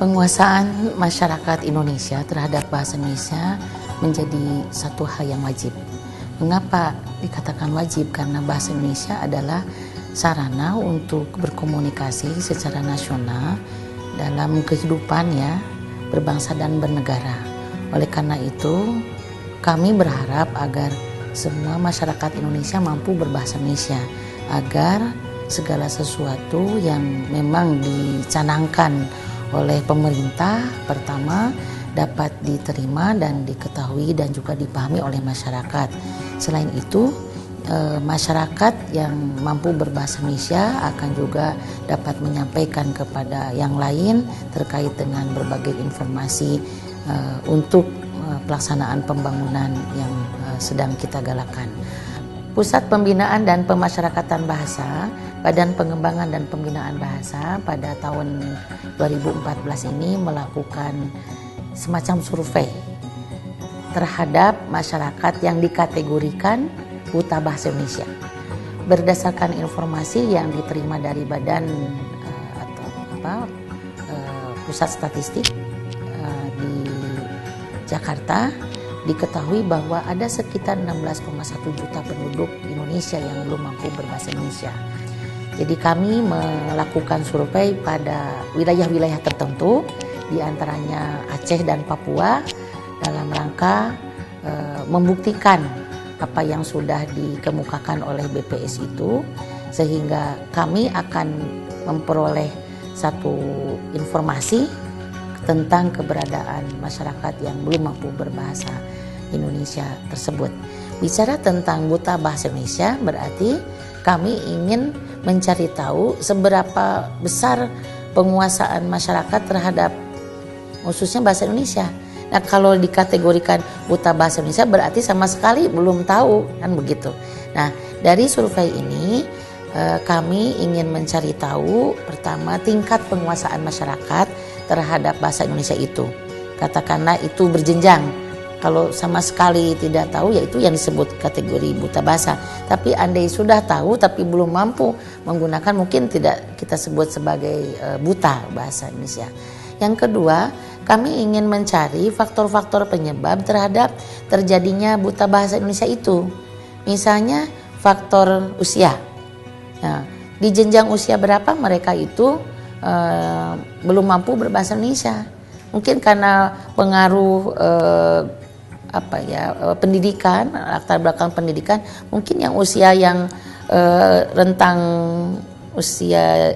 Penguasaan masyarakat Indonesia terhadap bahasa Indonesia menjadi satu hal yang wajib. Mengapa dikatakan wajib? Karena bahasa Indonesia adalah sarana untuk berkomunikasi secara nasional dalam kehidupan ya, berbangsa dan bernegara. Oleh karena itu, kami berharap agar semua masyarakat Indonesia mampu berbahasa Indonesia, agar segala sesuatu yang memang dicanangkan oleh pemerintah pertama dapat diterima dan diketahui dan juga dipahami oleh masyarakat. Selain itu, masyarakat yang mampu berbahasa Indonesia akan juga dapat menyampaikan kepada yang lain terkait dengan berbagai informasi untuk pelaksanaan pembangunan yang sedang kita galakkan. Pusat Pembinaan dan Pemasyarakatan Bahasa, Badan Pengembangan dan Pembinaan Bahasa pada tahun 2014 ini melakukan semacam survei terhadap masyarakat yang dikategorikan buta bahasa Indonesia. Berdasarkan informasi yang diterima dari Pusat Statistik di Jakarta, diketahui bahwa ada sekitar 16,1 juta penduduk Indonesia yang belum mampu berbahasa Indonesia. Jadi kami melakukan survei pada wilayah-wilayah tertentu, di antaranya Aceh dan Papua, dalam rangka membuktikan apa yang sudah dikemukakan oleh BPS itu, sehingga kami akan memperoleh satu informasi tentang keberadaan masyarakat yang belum mampu berbahasa Indonesia tersebut. Bicara tentang buta bahasa Indonesia berarti kami ingin mencari tahu seberapa besar penguasaan masyarakat terhadap khususnya bahasa Indonesia. Nah, kalau dikategorikan buta bahasa Indonesia berarti sama sekali belum tahu, kan begitu. Nah, dari survei ini kami ingin mencari tahu pertama tingkat penguasaan masyarakat terhadap bahasa Indonesia itu. Katakanlah itu berjenjang. Kalau sama sekali tidak tahu, yaitu yang disebut kategori buta bahasa. Tapi andai sudah tahu tapi belum mampu menggunakan, mungkin tidak kita sebut sebagai buta bahasa Indonesia. Yang kedua, kami ingin mencari faktor-faktor penyebab terhadap terjadinya buta bahasa Indonesia itu. Misalnya faktor usia. Nah, di jenjang usia berapa mereka itu belum mampu berbahasa Indonesia? Mungkin karena pengaruh pendidikan, latar belakang pendidikan. Mungkin yang usia yang rentang usia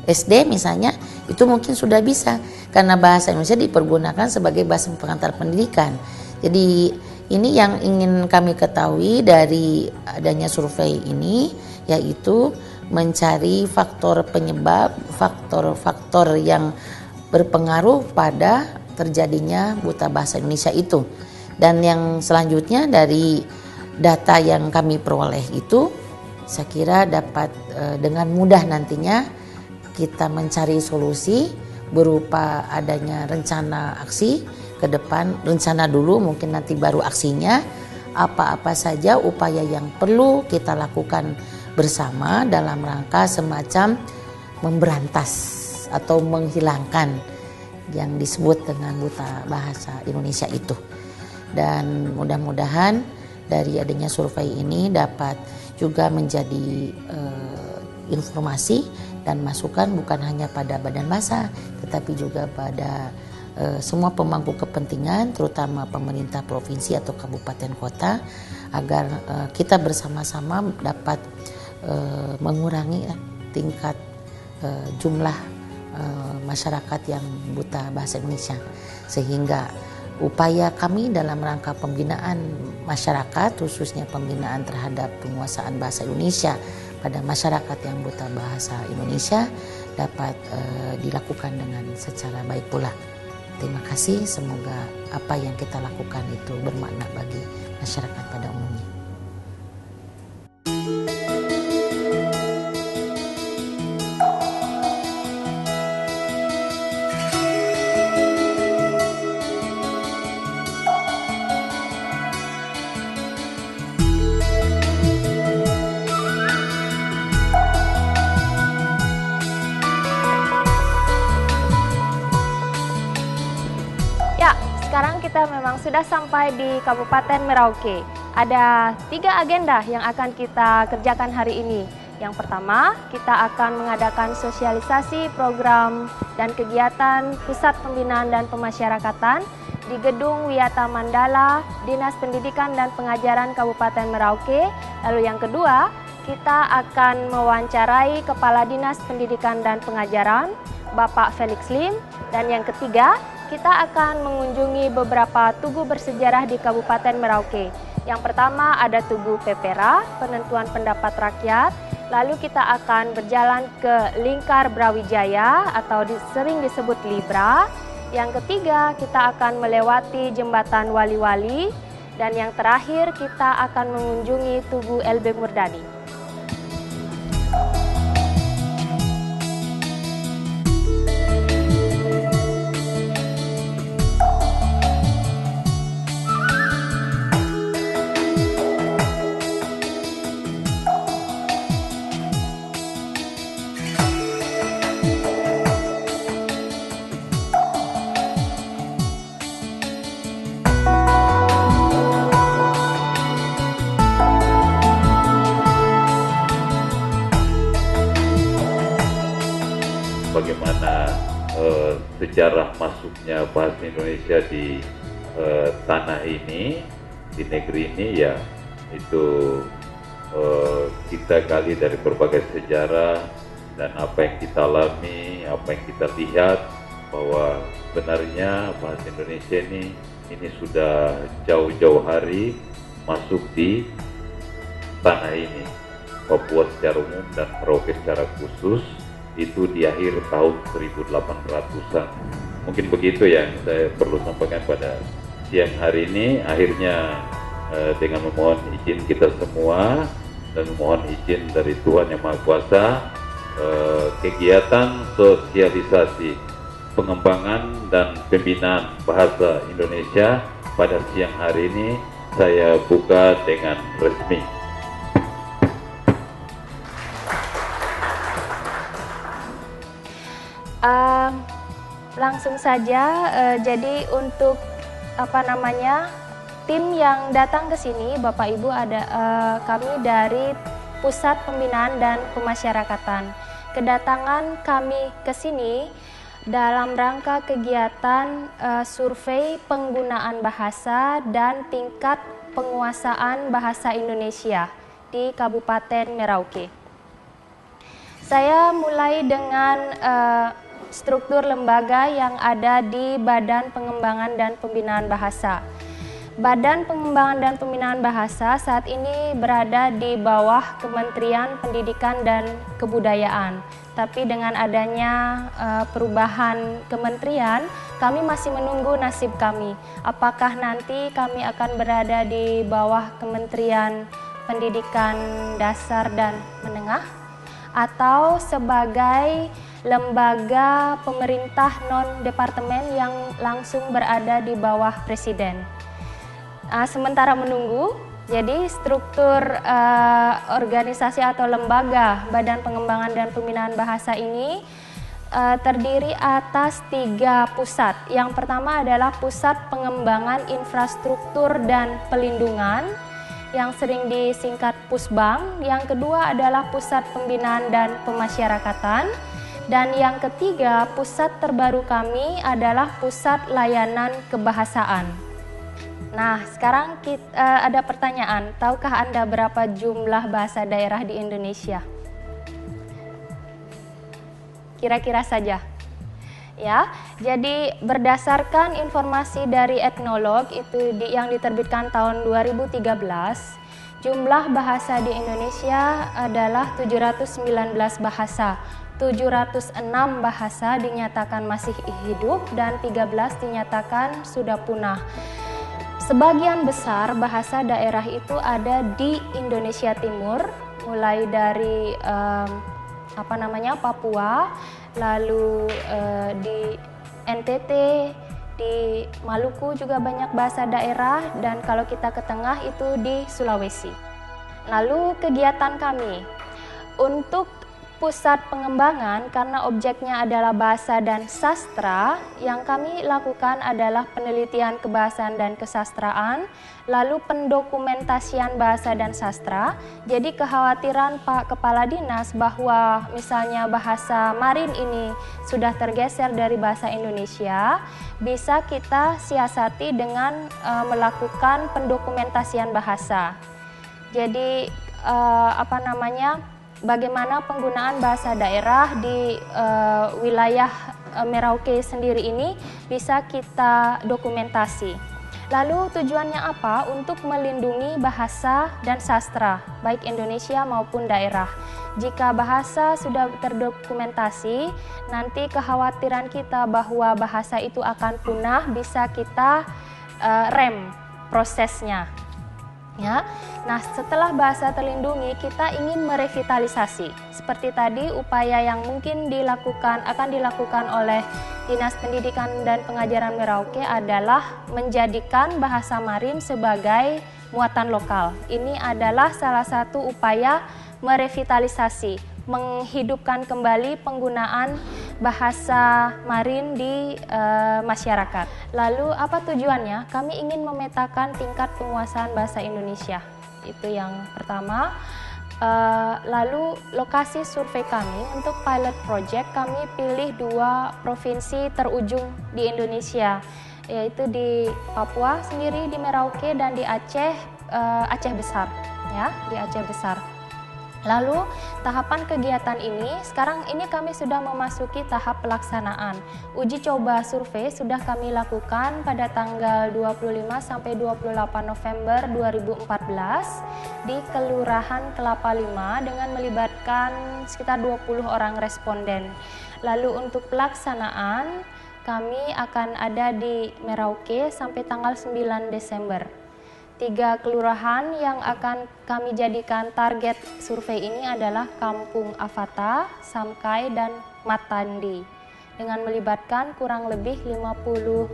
SD misalnya, itu mungkin sudah bisa karena bahasa Indonesia dipergunakan sebagai bahasa pengantar pendidikan. Jadi ini yang ingin kami ketahui dari adanya survei ini, yaitu mencari faktor penyebab, faktor-faktor yang berpengaruh pada terjadinya buta bahasa Indonesia itu. Dan yang selanjutnya dari data yang kami peroleh itu, saya kira dapat dengan mudah nantinya kita mencari solusi berupa adanya rencana aksi ke depan. Rencana dulu, mungkin nanti baru aksinya. Apa-apa saja upaya yang perlu kita lakukan bersama dalam rangka semacam memberantas atau menghilangkan yang disebut dengan buta bahasa Indonesia itu. Dan mudah-mudahan dari adanya survei ini dapat juga menjadi informasi dan masukan bukan hanya pada badan bahasa, tetapi juga pada semua pemangku kepentingan, terutama pemerintah provinsi atau kabupaten kota, agar kita bersama-sama dapat mengurangi tingkat jumlah masyarakat yang buta bahasa Indonesia, sehingga upaya kami dalam rangka pembinaan masyarakat, khususnya pembinaan terhadap penguasaan bahasa Indonesia pada masyarakat yang buta bahasa Indonesia dapat dilakukan dengan secara baik pula. Terima kasih, semoga apa yang kita lakukan itu bermakna bagi masyarakat pada umumnya. saya memang sudah sampai di Kabupaten Merauke. Ada 3 agenda yang akan kita kerjakan hari ini. Yang pertama, kita akan mengadakan sosialisasi program dan kegiatan Pusat Pembinaan dan Pemasyarakatan di Gedung Wiyata Mandala, Dinas Pendidikan dan Pengajaran Kabupaten Merauke. Lalu yang kedua, kita akan mewawancarai Kepala Dinas Pendidikan dan Pengajaran, Bapak Felix Lim. Dan yang ketiga, kita akan mengunjungi beberapa tugu bersejarah di Kabupaten Merauke. Yang pertama ada Tugu Pepera, penentuan pendapat rakyat. Lalu kita akan berjalan ke Lingkar Brawijaya atau sering disebut Libra. Yang ketiga, kita akan melewati Jembatan Wali-Wali. Dan yang terakhir, kita akan mengunjungi Tugu LB Murdani. Bagaimana sejarah masuknya bahasa Indonesia di tanah ini, di negeri ini, ya itu kita gali dari berbagai sejarah dan apa yang kita alami, apa yang kita lihat, bahwa benarnya bahasa Indonesia ini sudah jauh-jauh hari masuk di tanah ini, Papua secara umum dan Merauke secara khusus, itu di akhir tahun 1800-an. Mungkin begitu yang saya perlu sampaikan pada siang hari ini. Akhirnya dengan memohon izin kita semua dan memohon izin dari Tuhan Yang Maha Kuasa, kegiatan sosialisasi pengembangan dan pembinaan bahasa Indonesia pada siang hari ini saya buka dengan resmi. Langsung saja, jadi untuk tim yang datang ke sini, Bapak Ibu, ada kami dari Pusat Pembinaan dan Pemasyarakatan. Kedatangan kami ke sini dalam rangka kegiatan survei penggunaan bahasa dan tingkat penguasaan bahasa Indonesia di Kabupaten Merauke. Saya mulai dengan struktur lembaga yang ada di Badan Pengembangan dan Pembinaan Bahasa. Badan Pengembangan dan Pembinaan Bahasa saat ini berada di bawah Kementerian Pendidikan dan Kebudayaan. Tapi dengan adanya perubahan kementerian, kami masih menunggu nasib kami. Apakah nanti kami akan berada di bawah Kementerian Pendidikan Dasar dan Menengah, atau sebagai lembaga pemerintah non-departemen yang langsung berada di bawah Presiden. Sementara menunggu, jadi struktur organisasi atau lembaga Badan Pengembangan dan Pembinaan Bahasa ini terdiri atas 3 pusat. Yang pertama adalah Pusat Pengembangan Infrastruktur dan Pelindungan, yang sering disingkat Pusbang. Yang kedua adalah Pusat Pembinaan dan Pemasyarakatan. Dan yang ketiga, pusat terbaru kami adalah Pusat Layanan Kebahasaan. Nah, sekarang ada pertanyaan, tahukah Anda berapa jumlah bahasa daerah di Indonesia? Kira-kira saja. Ya, jadi berdasarkan informasi dari etnolog itu yang diterbitkan tahun 2013, jumlah bahasa di Indonesia adalah 719 bahasa. 706 bahasa dinyatakan masih hidup dan 13 dinyatakan sudah punah. Sebagian besar bahasa daerah itu ada di Indonesia Timur, mulai dari Papua, lalu di NTT, di Maluku juga banyak bahasa daerah, dan kalau kita ke tengah itu di Sulawesi. Lalu kegiatan kami untuk pusat pengembangan, karena objeknya adalah bahasa dan sastra, yang kami lakukan adalah penelitian kebahasaan dan kesastraan, lalu pendokumentasian bahasa dan sastra. Jadi kekhawatiran Pak Kepala Dinas bahwa misalnya bahasa Marin ini sudah tergeser dari bahasa Indonesia, bisa kita siasati dengan melakukan pendokumentasian bahasa. Jadi bagaimana penggunaan bahasa daerah di wilayah Merauke sendiri ini bisa kita dokumentasi. Lalu tujuannya apa? Untuk melindungi bahasa dan sastra, baik Indonesia maupun daerah. Jika bahasa sudah terdokumentasi, nanti kekhawatiran kita bahwa bahasa itu akan punah bisa kita rem prosesnya. Ya. Nah, setelah bahasa terlindungi, kita ingin merevitalisasi. Seperti tadi, upaya yang mungkin akan dilakukan oleh Dinas Pendidikan dan Pengajaran Merauke adalah menjadikan bahasa Marin sebagai muatan lokal. Ini adalah salah satu upaya merevitalisasi, menghidupkan kembali penggunaan bahasa Marin di masyarakat. Lalu apa tujuannya? Kami ingin memetakan tingkat penguasaan bahasa Indonesia. Itu yang pertama. Lalu lokasi survei kami untuk pilot project, kami pilih 2 provinsi terujung di Indonesia, yaitu di Papua sendiri, di Merauke, dan di Aceh, Aceh Besar, ya, di Aceh Besar. Lalu tahapan kegiatan ini, sekarang ini kami sudah memasuki tahap pelaksanaan. Uji coba survei sudah kami lakukan pada tanggal 25 sampai 28 November 2014 di Kelurahan Kelapa Lima dengan melibatkan sekitar 20 orang responden. Lalu untuk pelaksanaan kami akan ada di Merauke sampai tanggal 9 Desember. 3 kelurahan yang akan kami jadikan target survei ini adalah Kampung Avata, Samkai, dan Matandi dengan melibatkan kurang lebih 50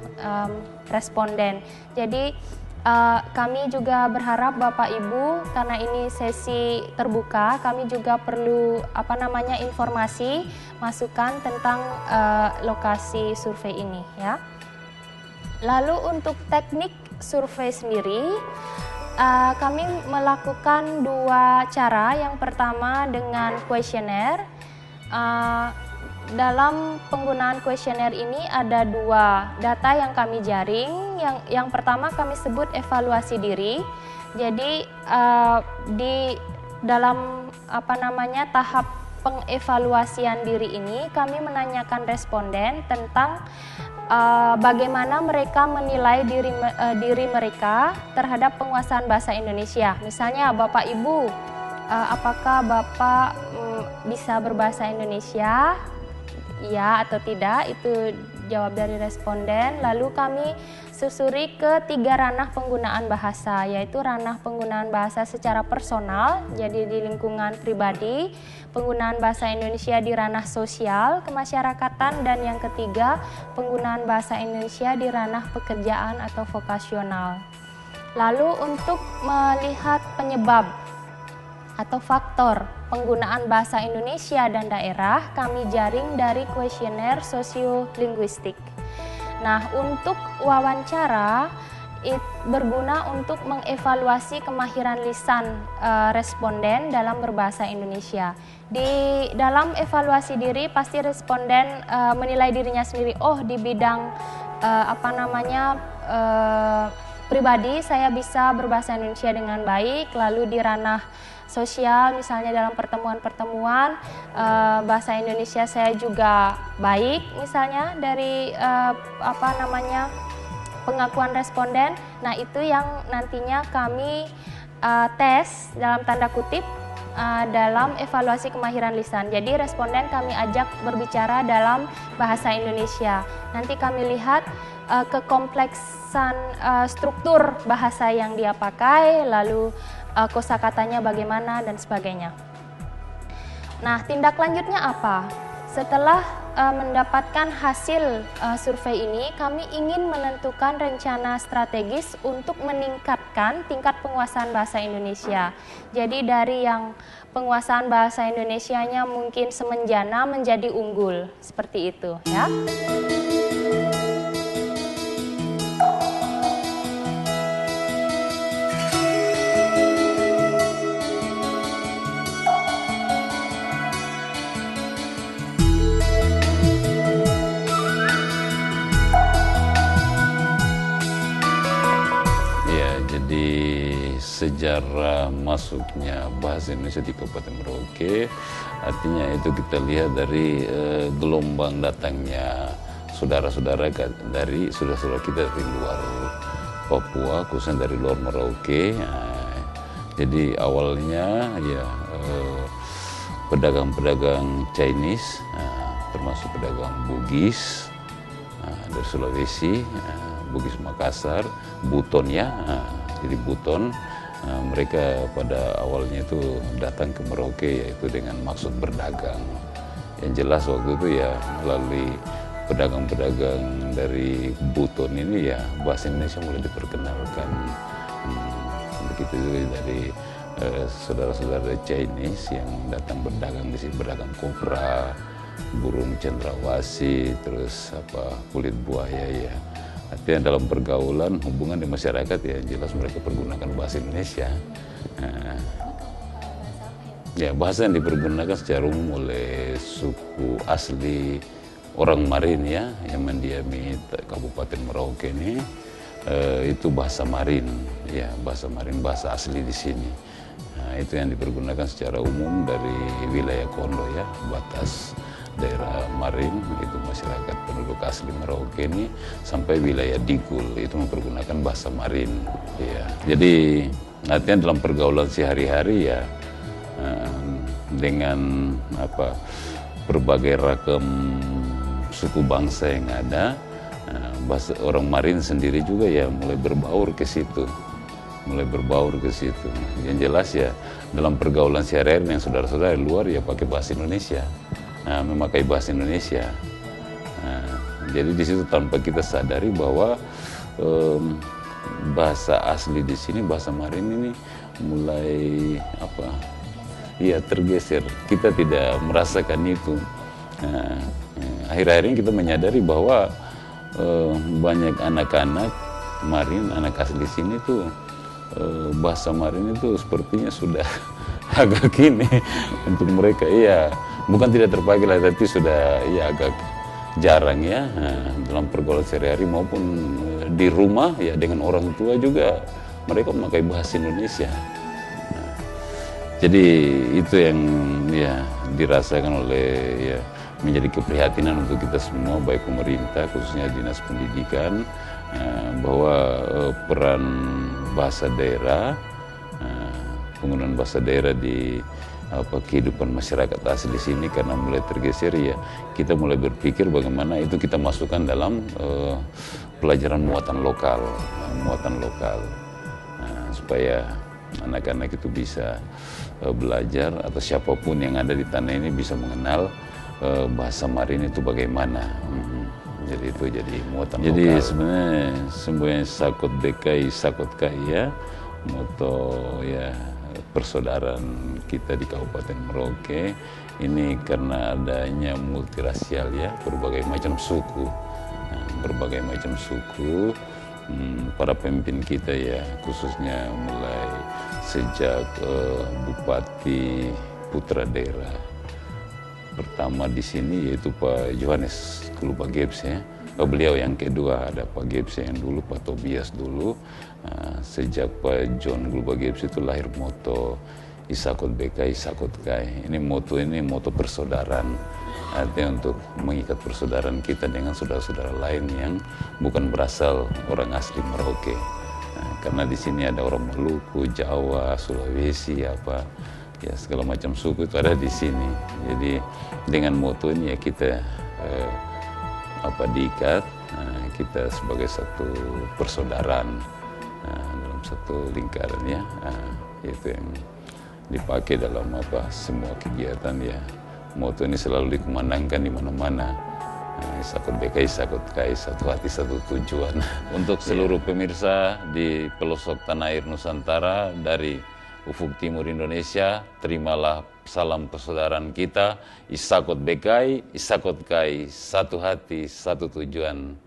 responden. Jadi kami juga berharap Bapak Ibu, karena ini sesi terbuka, kami juga perlu informasi, masukan tentang lokasi survei ini, ya. Lalu untuk teknik survei sendiri, kami melakukan 2 cara. Yang pertama dengan kuesioner. Dalam penggunaan kuesioner ini ada 2 data yang kami jaring. Yang pertama kami sebut evaluasi diri. Jadi di dalam tahap pengevaluasian diri ini kami menanyakan responden tentang bagaimana mereka menilai diri mereka terhadap penguasaan bahasa Indonesia. Misalnya Bapak Ibu, apakah Bapak bisa berbahasa Indonesia? Ya atau tidak, itu jawab dari responden. Lalu kami susuri ke 3 ranah penggunaan bahasa, yaitu ranah penggunaan bahasa secara personal, jadi di lingkungan pribadi, penggunaan bahasa Indonesia di ranah sosial, kemasyarakatan, dan yang ketiga, penggunaan bahasa Indonesia di ranah pekerjaan atau vokasional. Lalu untuk melihat penyebab atau faktor penggunaan bahasa Indonesia dan daerah, kami jaring dari kuesioner sosiolinguistik. Nah, untuk wawancara berguna untuk mengevaluasi kemahiran lisan responden dalam berbahasa Indonesia. Di dalam evaluasi diri pasti responden menilai dirinya sendiri, oh di bidang pribadi saya bisa berbahasa Indonesia dengan baik. Lalu di ranah sosial, misalnya dalam pertemuan-pertemuan, bahasa Indonesia saya juga baik, misalnya dari pengakuan responden. Nah, itu yang nantinya kami tes dalam tanda kutip dalam evaluasi kemahiran lisan. Jadi responden kami ajak berbicara dalam bahasa Indonesia. Nanti kami lihat kekompleksan struktur bahasa yang dia pakai, lalu kosakatanya bagaimana dan sebagainya. Nah, tindak lanjutnya apa? Setelah mendapatkan hasil survei ini, kami ingin menentukan rencana strategis untuk meningkatkan tingkat penguasaan bahasa Indonesia. Jadi dari yang penguasaan bahasa Indonesianya mungkin semenjana menjadi unggul, seperti itu ya. Sejarah masuknya bahasa Indonesia di Kabupaten Merauke, artinya itu kita lihat dari gelombang datangnya saudara-saudara kita dari luar Papua, khususnya dari luar Merauke. Jadi awalnya ya pedagang-pedagang Chinese, termasuk pedagang Bugis dari Sulawesi, Bugis Makassar, Buton ya. Jadi Buton, mereka pada awalnya itu datang ke Merauke yaitu dengan maksud berdagang. Yang jelas waktu itu ya melalui pedagang-pedagang dari Buton ini ya bahasa Indonesia mulai diperkenalkan. Begitu juga dari saudara-saudara Chinese yang datang berdagang di sini, berdagang kopra, burung cendrawasih, terus kulit buaya ya. Artinya dalam pergaulan, hubungan di masyarakat ya jelas mereka pergunakan bahasa Indonesia. Ya bahasa yang dipergunakan secara umum oleh suku asli orang Marin ya yang mendiami Kabupaten Merauke ini itu bahasa Marin ya, bahasa Marin, bahasa asli di sini. Itu yang dipergunakan secara umum dari wilayah Kondo ya, batas daerah Marin, itu masyarakat penduduk asli Merauke ini, sampai wilayah Digul itu mempergunakan bahasa Marin ya. Jadi artinya dalam pergaulan sehari-hari ya dengan berbagai ragam suku bangsa yang ada, bahasa orang Marin sendiri juga ya mulai berbaur ke situ. Yang jelas ya dalam pergaulan sehari-hari yang saudara-saudara di luar ya pakai bahasa Indonesia. Memakai bahasa Indonesia. Jadi di situ tanpa kita sadari bahwa bahasa asli di sini, bahasa Marin ini mulai tergeser. Kita tidak merasakan itu. Akhir-akhir ini kita menyadari bahwa banyak anak-anak Marin, anak asli sini tuh bahasa Marin itu sepertinya sudah agak gini untuk mereka iya. Bukan tidak terpakai lah, tapi sudah ya agak jarang ya dalam pergaulan sehari-hari maupun di rumah ya dengan orang tua juga mereka memakai bahasa Indonesia. Jadi itu yang ya dirasakan oleh ya menjadi keprihatinan untuk kita semua, baik pemerintah khususnya Dinas Pendidikan, bahwa peran bahasa daerah, penggunaan bahasa daerah di kehidupan masyarakat asli sini karena mulai tergeser ya kita mulai berpikir bagaimana itu kita masukkan dalam pelajaran muatan lokal supaya anak-anak itu bisa belajar atau siapapun yang ada di tanah ini bisa mengenal bahasa Marin itu bagaimana. Jadi itu jadi muatan lokal. Jadi sebenarnya sakot dekai sakot kaya, moto ya persaudaraan kita di Kabupaten Merauke ini karena adanya multirasial ya, berbagai macam suku, para pemimpin kita ya, khususnya mulai sejak Bupati Putra Daerah pertama di sini yaitu Pak Johannes Kuluba Gebs ya. Beliau yang kedua ada Pak Gebs yang dulu, Pak Tobias dulu. Sejak Pak John Kuluba Gebs itu lahir moto Isakot Beka Isakot Kai. Ini moto persaudaraan. Artinya untuk mengikat persaudaraan kita dengan saudara-saudara lain yang bukan berasal orang asli Merauke. Karena di sini ada orang Maluku, Jawa, Sulawesi, ya segala macam suku itu ada di sini. Jadi dengan moto ini ya kita diikat, kita sebagai satu persaudaraan dalam satu lingkaran ya, itu yang dipakai dalam semua kegiatan ya, moto ini selalu dikumandangkan di mana-mana. Isakut BKI, Isakut KAI, satu hati, satu tujuan. Untuk seluruh pemirsa di pelosok tanah air Nusantara dari ufuk timur Indonesia, terimalah salam persaudaraan kita, Isakut BKI, Isakut KAI, satu hati, satu tujuan.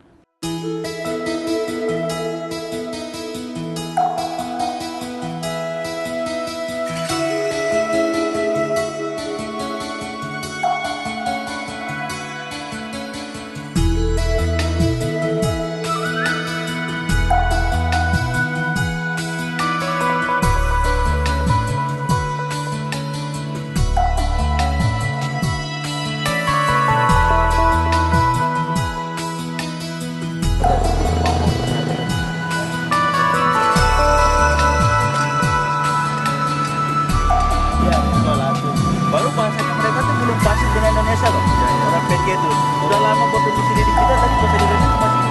Baru bahasanya mereka tuh belum fasih dengan Indonesia loh. Orang PK itu udah lama berdomisili di kita, tapi bahasa Indonesia masih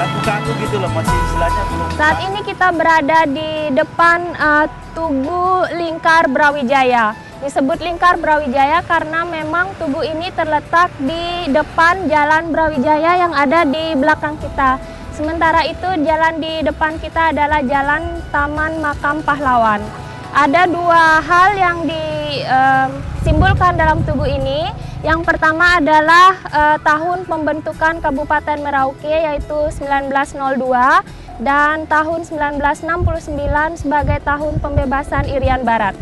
kaku-kaku gitu loh, masih istilahnya belum. Saat ini kita berada di depan Tugu Lingkar Brawijaya. Disebut Lingkar Brawijaya karena memang tugu ini terletak di depan Jalan Brawijaya yang ada di belakang kita. Sementara itu jalan di depan kita adalah Jalan Taman Makam Pahlawan. Ada dua hal yang disimbolkan dalam tugu ini. Yang pertama adalah tahun pembentukan Kabupaten Merauke yaitu 1902 dan tahun 1969 sebagai tahun pembebasan Irian Barat.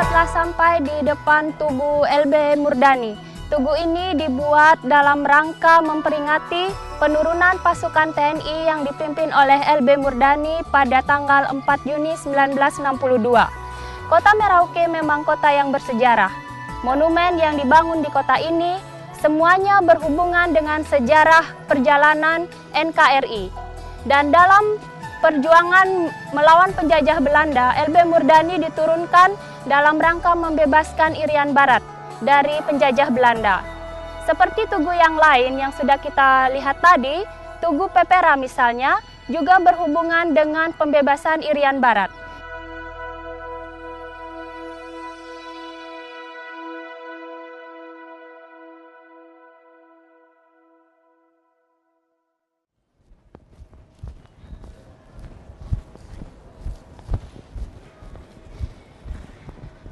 Telah sampai di depan Tugu LB Murdani. Tugu ini dibuat dalam rangka memperingati penurunan pasukan TNI yang dipimpin oleh LB Murdani pada tanggal 4 Juni 1962. Kota Merauke memang kota yang bersejarah. Monumen yang dibangun di kota ini semuanya berhubungan dengan sejarah perjalanan NKRI. Dan dalam perjuangan melawan penjajah Belanda, LB Murdani diturunkan dalam rangka membebaskan Irian Barat dari penjajah Belanda. Seperti tugu yang lain yang sudah kita lihat tadi, Tugu Pepera misalnya juga berhubungan dengan pembebasan Irian Barat.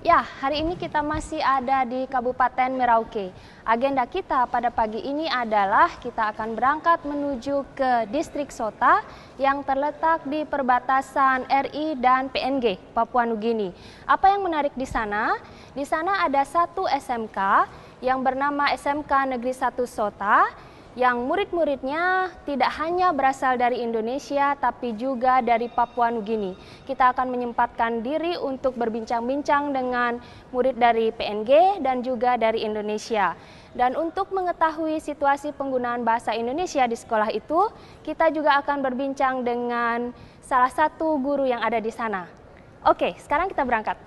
Ya, hari ini kita masih ada di Kabupaten Merauke. Agenda kita pada pagi ini adalah kita akan berangkat menuju ke Distrik Sota yang terletak di perbatasan RI dan PNG, Papua Nugini. Apa yang menarik di sana? Di sana ada satu SMK yang bernama SMK Negeri 1 Sota, yang murid-muridnya tidak hanya berasal dari Indonesia tapi juga dari Papua Nugini. Kita akan menyempatkan diri untuk berbincang-bincang dengan murid dari PNG dan juga dari Indonesia. Dan untuk mengetahui situasi penggunaan bahasa Indonesia di sekolah itu, kita juga akan berbincang dengan salah satu guru yang ada di sana. Oke, sekarang kita berangkat.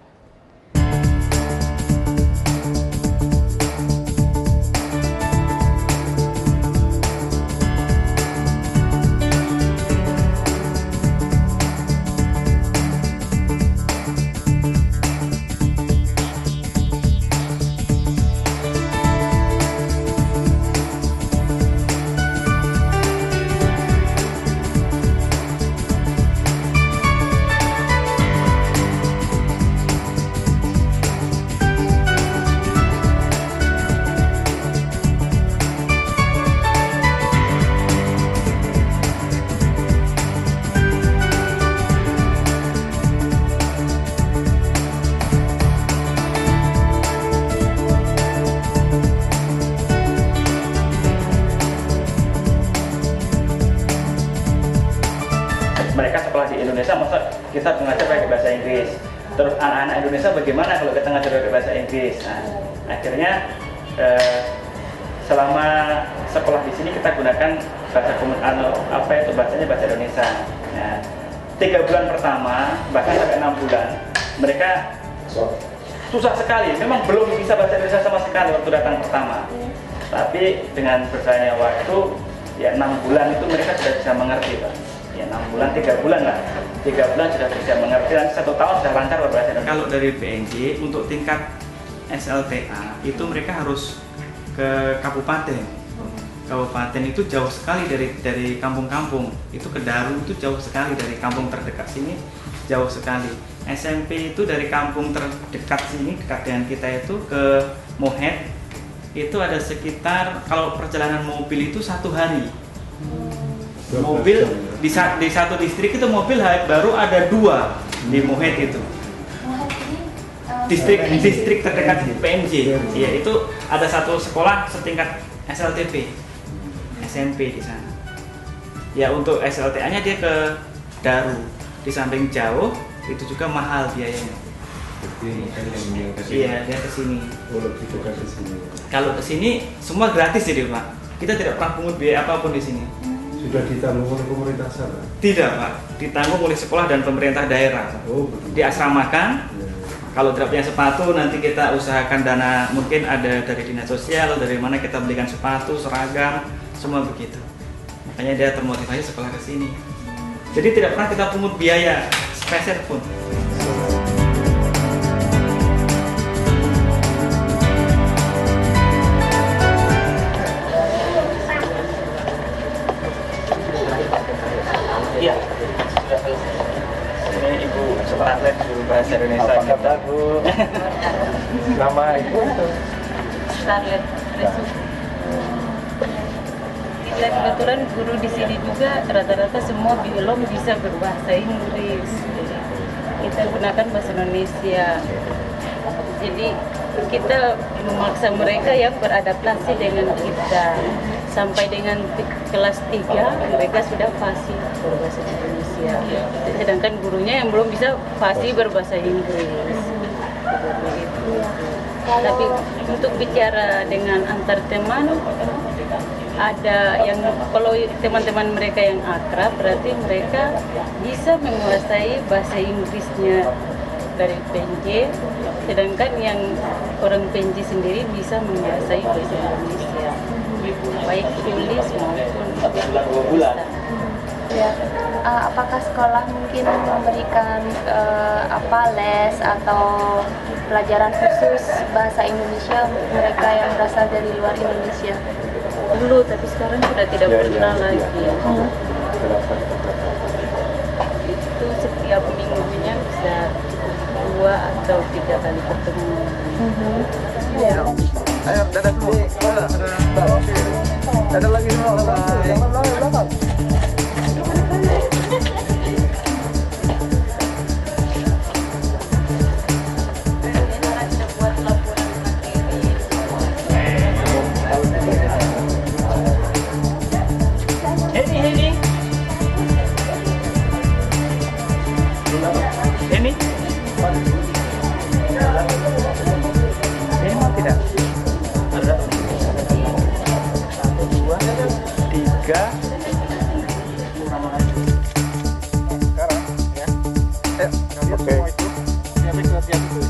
Indonesia, masa kita mengajar pakai bahasa Inggris. Terus anak-anak Indonesia bagaimana kalau kita ngajar pakai bahasa Inggris? Nah, akhirnya selama sekolah di sini kita gunakan bahasanya bahasa Indonesia. Nah, 3 bulan pertama bahkan sampai 6 bulan mereka susah sekali. Memang belum bisa bahasa Indonesia sama sekali waktu datang pertama. Tapi dengan berjalannya waktu, ya 6 bulan itu mereka sudah bisa mengerti, Pak. Ya 6 bulan, 3 bulan lah. 3 bulan sudah bisa mengerti dan 1 tahun sudah lancar berbahasa Indonesia. Kalau dari PNJ untuk tingkat SLTA itu mereka harus ke kabupaten. Kabupaten itu jauh sekali dari kampung-kampung. Itu ke Daru itu jauh sekali dari kampung terdekat sini, jauh sekali. SMP itu dari kampung terdekat sini dekat dengan kita itu ke Mohet itu ada sekitar, kalau perjalanan mobil itu 1 hari. Mobil di satu distrik itu mobil baru ada 2 di Mohet itu. Distrik terdekat PNJ. Ya, itu ada 1 sekolah setingkat SLTP. SMP di sana. Ya untuk SLTA-nya dia ke Daru. Di samping jauh, itu juga mahal biayanya. Iya, dia ke sini. Kalau ke sini semua gratis jadi, Pak. Kita tidak pernah pungut biaya apapun di sini. Sudah ditanggung oleh pemerintah sana? Tidak, Pak. Ditanggung oleh sekolah dan pemerintah daerah. Oh, betul. Diasramakan. Kalau tidak punya sepatu, nanti kita usahakan dana, mungkin ada dari dinas sosial, dari mana kita belikan sepatu, seragam, semua begitu. Makanya dia termotivasi sekolah ke sini. Jadi tidak pernah kita pungut biaya sepeser pun. Iya, sudah selesai. Ini Ibu Scarlett guru bahasa Indonesia. Apa kabar, Bu? Nama Ibu? Scarlett. Kita kebetulan guru di sini juga rata-rata semua belum bisa berbahasa Inggris. Kita gunakan bahasa Indonesia. Jadi kita memaksa mereka yang beradaptasi dengan kita. Sampai dengan kelas 3 mereka sudah fasih berbahasa Indonesia. Sedangkan gurunya yang belum bisa fasih berbahasa Inggris. Seperti itu. Tapi untuk bicara dengan antar teman, ada yang kalau teman-teman mereka yang akrab berarti mereka bisa menguasai bahasa Inggrisnya dari PNJ, sedangkan yang orang PNJ sendiri bisa menguasai bahasa Indonesia, baik tulis maupun bisa. Ya, apakah sekolah mungkin memberikan les atau pelajaran khusus bahasa Indonesia untuk mereka yang berasal dari luar Indonesia? Dulu, tapi sekarang sudah tidak pernah lagi. Itu setiap minggunya bisa 2 atau 3 kali pertemuan. Ayo, dadah semua. Dadah lagi semua. Ini mau tidak? Ada 1, 2, 3. Sekarang ya. Ayo, kalian semua itu siapin latihan itu.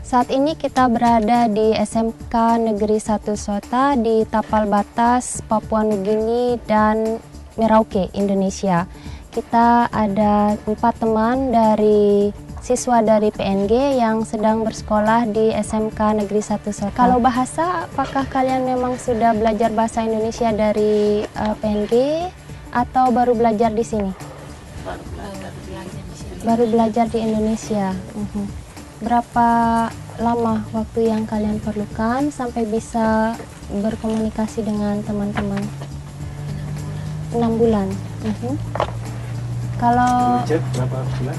Saat ini kita berada di SMK Negeri 1 Sota di Tapal Batas, Papua Nugini dan Merauke, Indonesia. Kita ada 4 teman dari siswa dari PNG yang sedang bersekolah di SMK Negeri 1 Sota. Kalau bahasa, apakah kalian memang sudah belajar bahasa Indonesia dari PNG atau baru belajar di sini? Baru belajar di Indonesia. Berapa lama waktu yang kalian perlukan sampai bisa berkomunikasi dengan teman-teman? 6 bulan. Kalau Berapa bulan?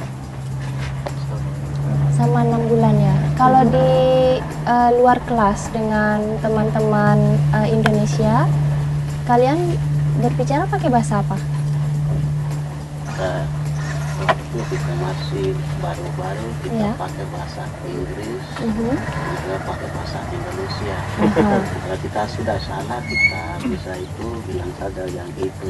Sama 6 bulan ya. Kalau di luar kelas dengan teman-teman Indonesia, kalian berbicara pakai bahasa apa? Waktu kita masih baru-baru kita Ya. pakai bahasa Inggris, Mhm. juga pakai bahasa Indonesia. Aha. Kalau kita sudah salah, kita bisa itu bilang saja yang itu.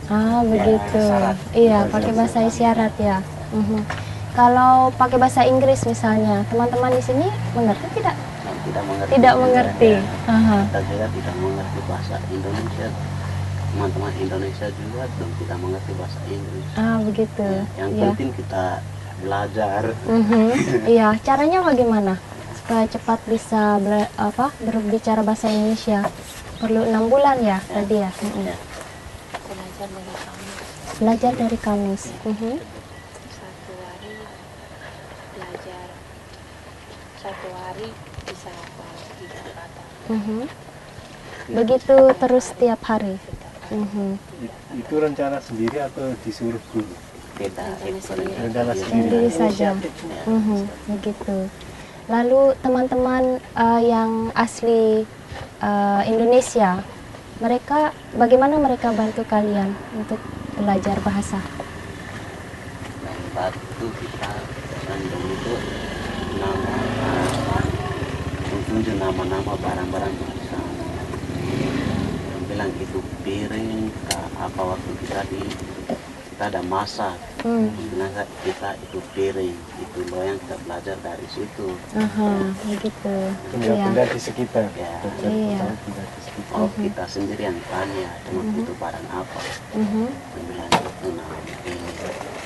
Ah, begitu. Isyarat. Iya, pakai bahasa isyarat ya. Mhm. Kalau pakai bahasa Inggris misalnya, teman-teman di sini mengerti tidak? Yang tidak mengerti. Tidak mengerti. Ya. Aha. Kita juga tidak mengerti bahasa Indonesia. Teman-teman Indonesia juga belum tidak mengerti bahasa Inggris. Ah, begitu. Yang Iya. penting kita belajar. Mhm. Iya, caranya bagaimana supaya cepat bisa berbicara bahasa Indonesia? Perlu 6 bulan ya tadi ya. Mhm. Ya. Belajar dari kamus. Mhm. Satu hari belajar, satu hari bisa hafal 3 kata. Mhm. Begitu terus setiap hari. Mhm. Itu rencana sendiri atau disuruh guru? Kita Rencana Sendiri sendiri. saja. Mhm. Begitu. Lalu teman-teman yang asli Indonesia, mereka bagaimana mereka bantu kalian untuk belajar bahasa? bantu kita random itu tunjuk nama-nama barang-barang bisa bilang itu piring apa waktu kita ada masak bilang kita itu piring itu loyang kita belajar dari situ. Aha, begitu. Benda-benda di sekitar. Ya. Iya. Benda di sekitar. Oh kita sendiri yang tanya cuma itu barang apa Mhm. bilang itu nama ini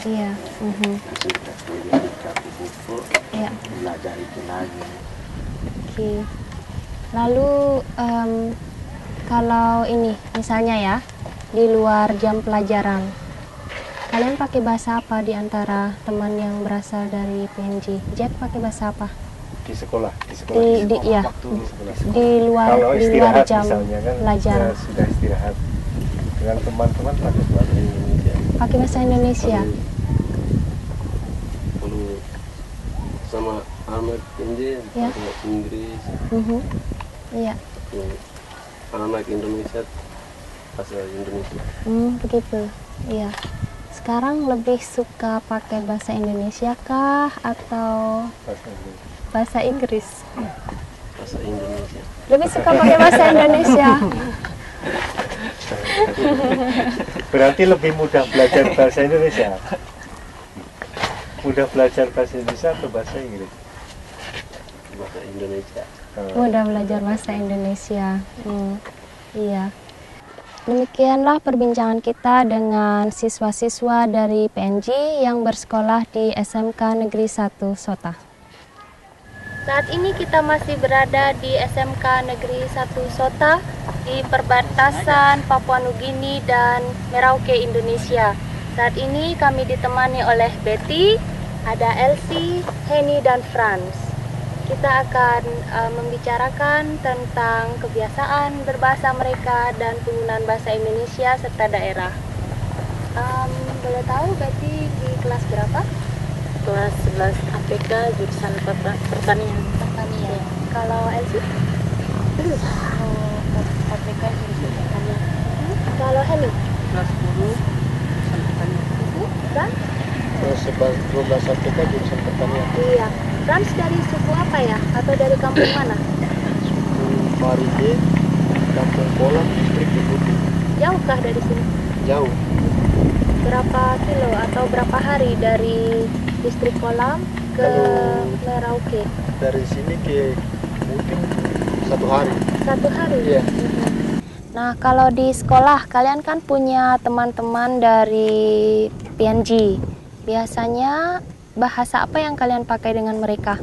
Iya. Mhm. langsung kita tulis di buku Iya. belajar itu lagi. Oke. Lalu kalau ini misalnya ya di luar jam pelajaran, kalian pakai bahasa apa di antara teman yang berasal dari PNG? Jack pakai bahasa apa? Di sekolah. Ya, Waktu di sekolah. di luar Kalau di luar istirahat jam misalnya kan pelajaran. sudah istirahat dengan teman-teman pakai bahasa Indonesia. Pakai bahasa Indonesia. Kalau sama anak PNJ Ya. pakai Inggris, Mhm. Iya. anak Indonesia bahasa Indonesia. Begitu. Iya. Sekarang lebih suka pakai bahasa Indonesia kah atau bahasa Inggris? Bahasa Indonesia. Lebih suka pakai bahasa Indonesia. Berarti lebih mudah belajar bahasa Indonesia. Mudah belajar bahasa Indonesia atau bahasa Inggris? Bahasa Indonesia. Mudah belajar bahasa Indonesia. Iya. Demikianlah perbincangan kita dengan siswa-siswa dari PNG yang bersekolah di SMK Negeri 1 Sota. Saat ini kita masih berada di SMK Negeri 1 Sota di perbatasan Papua Nugini dan Merauke, Indonesia. Saat ini kami ditemani oleh Betty, ada Elsie, Henny, dan Franz. Kita akan membicarakan tentang kebiasaan berbahasa mereka dan penggunaan bahasa Indonesia serta daerah. Boleh tahu Betty di kelas berapa? Kelas 11 APK jurusan pertanian. Pertanian. Kalau Elsie? APK jurusan pertanian. Kalau Henny? Kelas 10 jurusan pertanian. Dan? Kelas 12 APK jurusan pertanian. Iya. Franz dari suku apa ya? Atau dari kampung mana? Marije, Kampung Kolam, distrik Deputi. Jauhkah dari sini? Jauh. Berapa kilo atau berapa hari dari distrik Kolam ke Merauke? Dari sini ke mungkin 1 hari. 1 hari? Iya. Nah, kalau di sekolah kalian kan punya teman-teman dari PNG. Biasanya bahasa apa yang kalian pakai dengan mereka?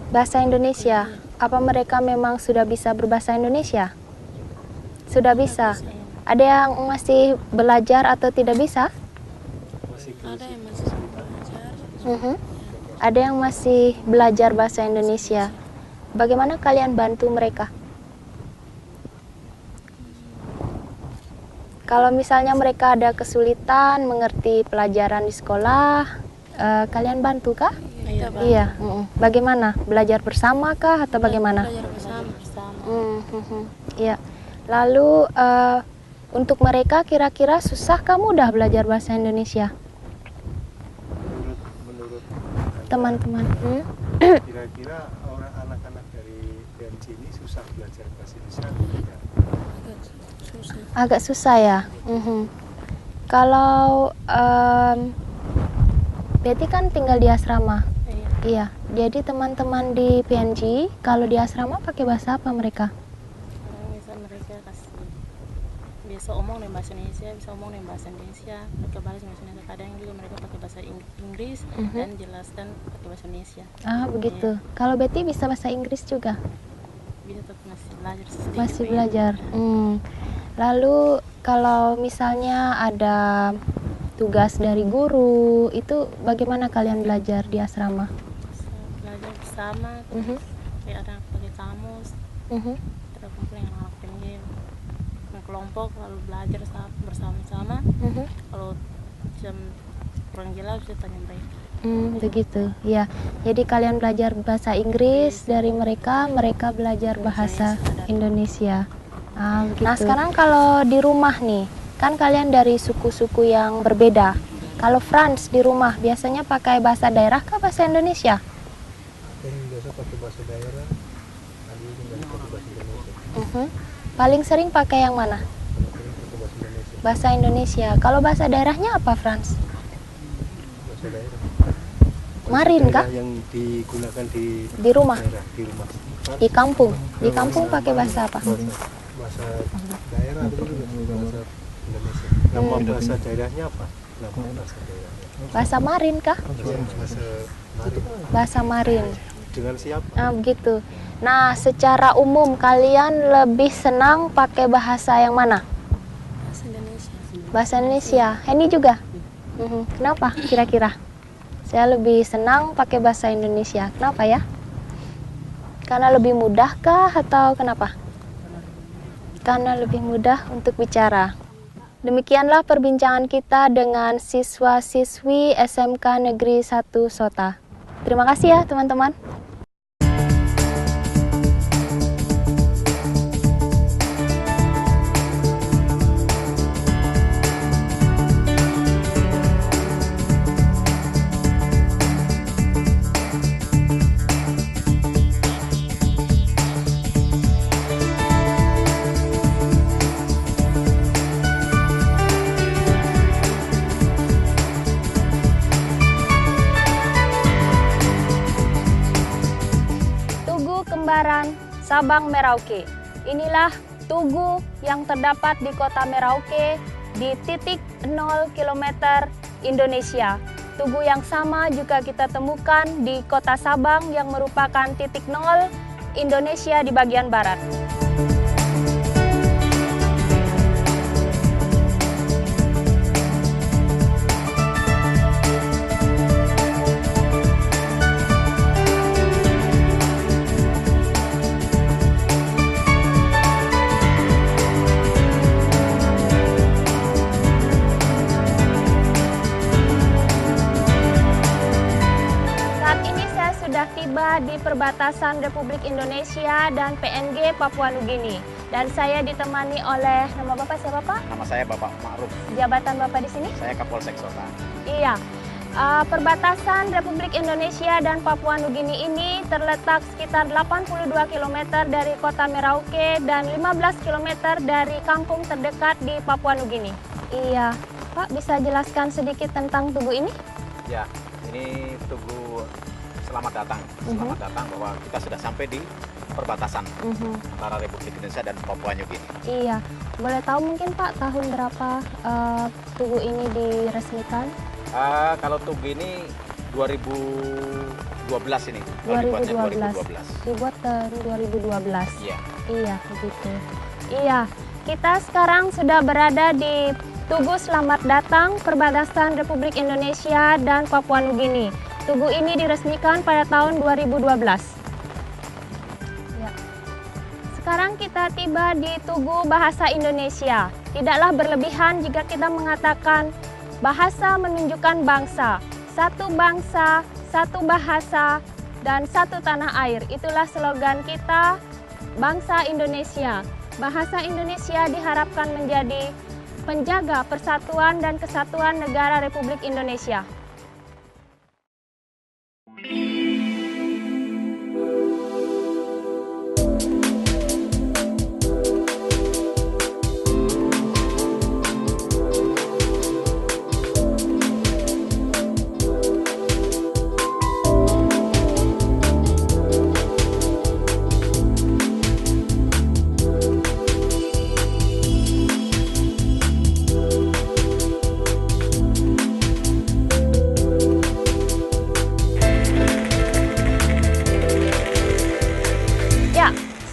Bahasa Indonesia. Apa mereka memang sudah bisa berbahasa Indonesia? Sudah bisa. Ada yang masih belajar atau tidak bisa? Ada yang masih belajar. Ada yang masih belajar bahasa Indonesia. Bagaimana kalian bantu mereka? Kalau misalnya mereka ada kesulitan mengerti pelajaran di sekolah, Kalian bantu kah? Iya, Iya. Bagaimana? Belajar bersama kah atau bagaimana? belajar bersama. Iya. Lalu untuk mereka kira-kira susah kamu udah belajar bahasa Indonesia? Menurut Teman-teman. kira-kira orang anak-anak dari PNJ ini susah belajar bahasa Indonesia? Tidak. Susah. Agak susah ya. Kalau Betty kan tinggal di asrama. Iya. Jadi teman-teman di PNJ kalau di asrama pakai bahasa apa mereka? Bisa mereka kasih bisa omong dengan bahasa Indonesia, bisa omong dengan bahasa Indonesia, pakai bahasa Indonesia. Kadang juga mereka pakai bahasa Inggris dan jelaskan pakai bahasa Indonesia. Ah, begitu. Kalau Betty bisa bahasa Inggris juga? Bisa tapi masih belajar sedikit. Masih belajar. Lalu kalau misalnya ada tugas dari guru, itu bagaimana kalian belajar di asrama? Belajar bersama, kayak ada pakai kamus, terus kumpul dengan anak pinggir, kelompok lalu belajar bersama-sama. Kalau jam kurang jelas bisa tanya mereka. Begitu, ya. Jadi kalian belajar bahasa Inggris dari mereka, mereka belajar bahasa Indonesia. Begitu. Nah sekarang kalau di rumah nih, kan kalian dari suku-suku yang berbeda. Kalau Franz di rumah biasanya pakai bahasa daerah kah bahasa Indonesia? Biasa pakai bahasa daerah, ada juga pakai bahasa Indonesia. Paling sering pakai yang mana? Pakai bahasa Indonesia. Bahasa Indonesia. Kalau bahasa daerahnya apa, Franz? Bahasa daerah. Marin kah? Yang digunakan Di rumah? daerah, di rumah. Di kampung? Di kampung pakai bahasa apa? Bahasa daerah ada juga bahasa Indonesia. Nama bahasa daerahnya apa? Nama bahasa daerahnya. Bahasa Marin kah? Bahasa Marin. Bahasa Marin. Dengan siapa? Begitu. Nah, secara umum kalian lebih senang pakai bahasa yang mana? Bahasa Indonesia. Bahasa Indonesia. Henny juga? Kenapa kira-kira? Saya lebih senang pakai bahasa Indonesia. Kenapa ya? Karena lebih mudah kah atau kenapa? Karena lebih mudah untuk bicara. Demikianlah perbincangan kita dengan siswa-siswi SMK Negeri 1 Sota. Terima kasih ya teman-teman. Sabang Merauke. Inilah tugu yang terdapat di kota Merauke di titik 0 km Indonesia. Tugu yang sama juga kita temukan di kota Sabang yang merupakan titik 0 Indonesia di bagian barat. Tiba di perbatasan Republik Indonesia dan PNG Papua Nugini. Dan saya ditemani oleh, nama Bapak siapa Pak? Nama saya Bapak Ma'ruf. Jabatan Bapak di sini? Saya Kapolsek Sota. Iya. Perbatasan Republik Indonesia dan Papua Nugini ini terletak sekitar 82 km dari kota Merauke dan 15 km dari kampung terdekat di Papua Nugini. Iya. Pak, bisa jelaskan sedikit tentang tugu ini? Ya, ini tugu selamat datang. Selamat datang bahwa kita sudah sampai di perbatasan antara Republik Indonesia dan Papua Nugini. Iya. Boleh tahu mungkin Pak tahun berapa tugu ini diresmikan? Kalau tugu ini 2012 ini. 2012. Dibuat tahun 2012. Iya. Iya, begitu. Iya. Kita sekarang sudah berada di Tugu Selamat Datang perbatasan Republik Indonesia dan Papua Nugini. Tugu ini diresmikan pada tahun 2012. Ya. Sekarang kita tiba di Tugu Bahasa Indonesia. Tidaklah berlebihan jika kita mengatakan bahasa menunjukkan bangsa. satu bangsa, satu bahasa, dan satu tanah air. Itulah slogan kita, bangsa Indonesia. Bahasa Indonesia diharapkan menjadi penjaga persatuan dan kesatuan negara Republik Indonesia.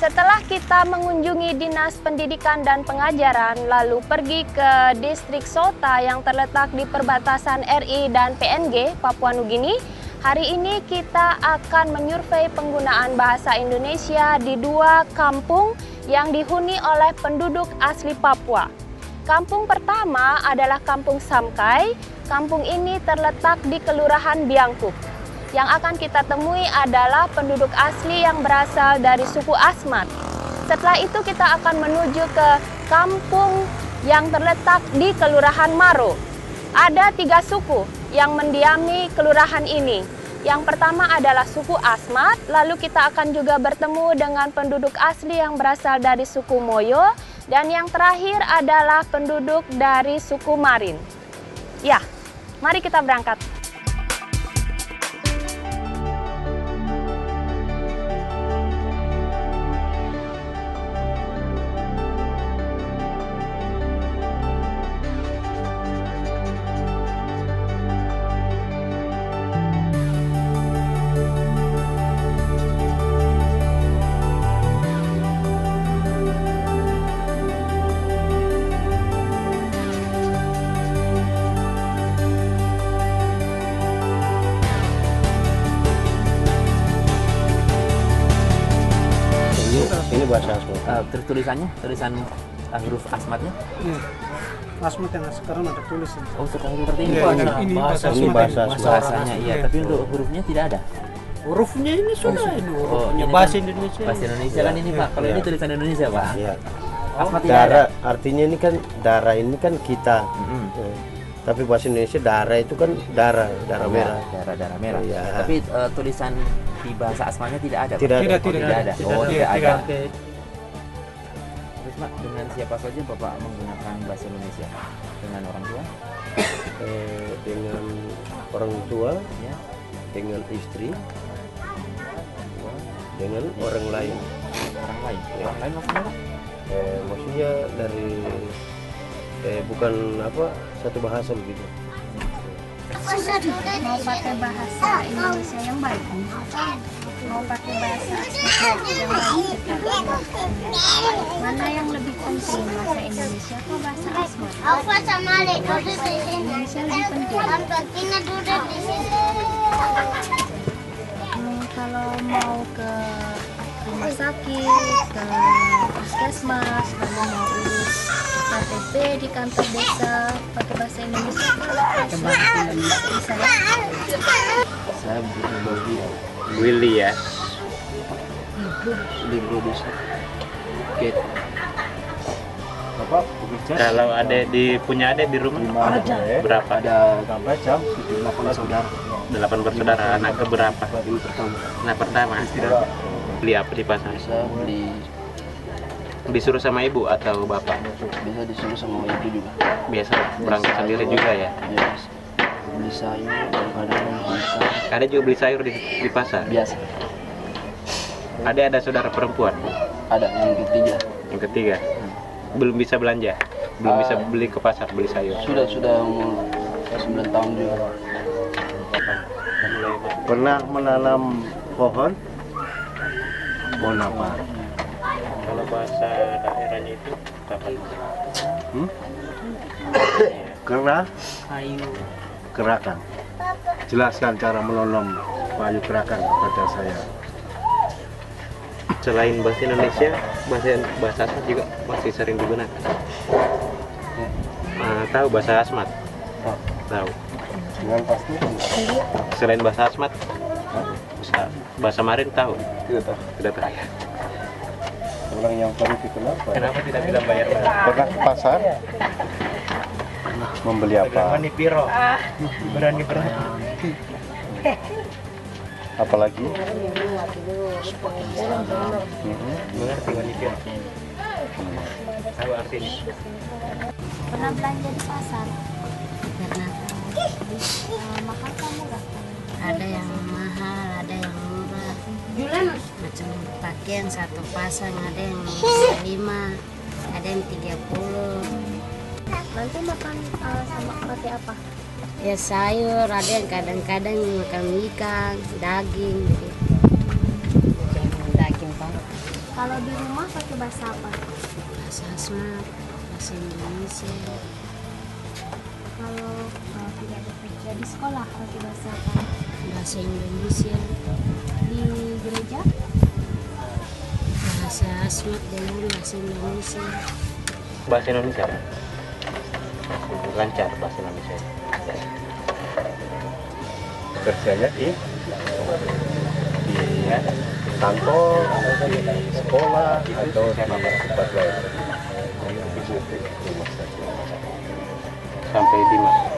Setelah kita mengunjungi Dinas Pendidikan dan Pengajaran, lalu pergi ke distrik Sota yang terletak di perbatasan RI dan PNG, Papua Nugini, hari ini kita akan menyurvei penggunaan bahasa Indonesia di 2 kampung yang dihuni oleh penduduk asli Papua. Kampung pertama adalah Kampung Samkai. Kampung ini terletak di Kelurahan Biangkuk. Yang akan kita temui adalah penduduk asli yang berasal dari suku Asmat. Setelah itu kita akan menuju ke kampung yang terletak di Kelurahan Maro. Ada 3 suku yang mendiami kelurahan ini. Yang pertama adalah suku Asmat, lalu kita akan juga bertemu dengan penduduk asli yang berasal dari suku Moyo, dan yang terakhir adalah penduduk dari suku Marin. Ya, mari kita berangkat. Ini bahasa Asmat. Tulisannya, tulisan huruf Asmatnya? Iya. Asmat yang sekarang ada tulis. Oh, seperti ini. Ini bahasa bahasanya, iya. Tapi untuk hurufnya tidak ada. Hurufnya ini sudah ini hurufnya ini bahasa kan, Indonesia. Bahasa Indonesia kan ini Pak. Kalau ini tulisan Indonesia Pak. Iya. Asmat tidak ada. Darah artinya ini kan darah ini kan kita. Tapi bahasa Indonesia darah itu kan darah merah. Darah merah. Ya. Tapi tulisan di bahasa Asmatnya tidak ada. Tidak ada. Tidak ada. Oh, tidak ada. Tidak. Terus Pak, dengan siapa saja Bapak menggunakan bahasa Indonesia? Dengan orang tua? Dengan orang tua, Ya. dengan istri, dengan orang lain. Orang lain? Ya. Orang lain maksudnya Pak? Maksudnya dari bukan apa satu bahasa begitu. Mau pakai bahasa Indonesia yang baik, mau pakai bahasa yang baik, mana yang lebih penting, bahasa Indonesia atau bahasa Asmat? Indonesia lebih penting. Kalau mau ke rumah sakit, ke puskesmas, lalu mau urus KTP di kantor desa pakai bahasa Indonesia, bisa ya? Saya bagi Willy ya. libro desa. Oke. Bapak bekerja? Kalau ada punya adik di rumah berapa? Ada Berapa jam? 8 saudara. 8 bersaudara. Anak keberapa? Ini pertama. Anak pertama. Beli apa di pasar? Saya beli, Disuruh sama ibu atau bapak? bisa disuruh sama ibu juga. Biasa berangkat sendiri juga ya? Ya, beli sayur, kadang-kadang bisa. Ada juga beli sayur di pasar? Biasa. Ada saudara perempuan? Ada yang ketiga. Yang ketiga? Belum bisa belanja? Belum bisa beli ke pasar, beli sayur? Sudah umur 9 tahun juga. Pernah menanam pohon? Pohon apa? Kalau bahasa daerahnya itu kapan? Kerah? Kayu. Kerakan. Jelaskan cara menanam kayu kerakan kepada saya. Selain bahasa Indonesia, bahasa Asmat juga masih sering digunakan. Tahu bahasa Asmat? Tahu. Dengan pasti. Selain bahasa Asmat, bahasa Marin tahu? Tidak tahu. Tidak tahu. Orang yang paling dikenal. Kenapa tidak bisa bayar? Pernah ke pasar? Membeli apa? Berani piro? Berani berani. Apalagi? Mengerti berani piro? Tahu artinya? Pernah belanja di pasar? Pernah. Mahal kan murah? Ada yang mahal, ada yang murah. Macam pakaian satu pasang, ada yang 5, ada yang 30. Nanti makan sama pakai apa? Ya sayur, ada yang kadang-kadang makan ikan, daging gitu. Daging Pak. Kalau di rumah pakai bahasa apa? Bahasa Asmat, bahasa Indonesia. Kalau tidak bekerja di sekolah pakai bahasa apa? Bahasa Indonesia. Di gereja? Bahasa Asmat dengan bahasa Indonesia. Bahasa Indonesia. Lancar bahasa Indonesia. Kerjanya di kantor, di sekolah, atau di tempat lain. Sampai di mana?